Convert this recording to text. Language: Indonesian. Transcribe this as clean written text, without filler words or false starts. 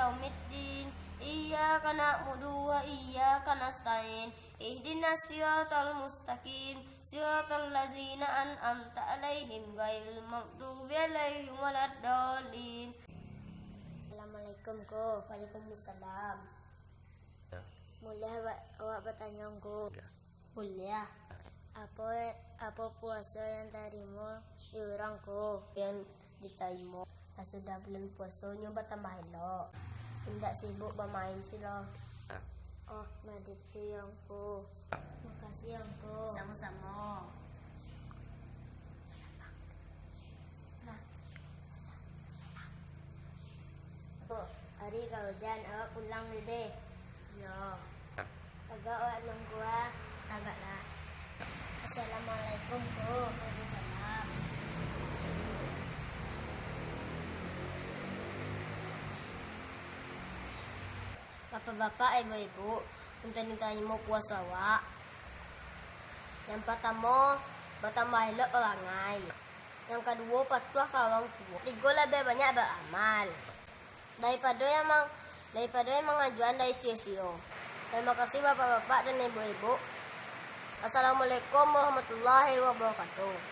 yaumiddin. Iyyaka na'budu wa iyyaka nasta'in. Ihdinas siratal mustaqim. Siratal ladzina an'amta 'alaihim ghairil maghdubi 'alaihim waladdallin. Assalamualaikum ko. Waalaikumsalam. Boleh awak bertanya ko? Boleh. Apa puasa yang terima orang ko? Yang diterima. Sudah bulan puasa nyoba tambah elok. Tidak sibuk bermain sih loh. Oh, madit tu yang ko. Makasih yang ko. Sama-sama. Hari kau hujan, awak pulang dulu deh. Ya. Agak awak nunggu ah. Agaklah. Assalamualaikum ko. Waalaikumsalam. Bapak-bapak, ibu-ibu, untuk diterima puasa awak. Yang pertama, bertambah elok perangai. Yang kedua, patuh ke orang tua. Tiga, lebih banyak beramal. Daripada yang mengajuan dari sia-sia. Terima kasih bapak-bapak dan ibu-ibu. Assalamualaikum warahmatullahi wabarakatuh.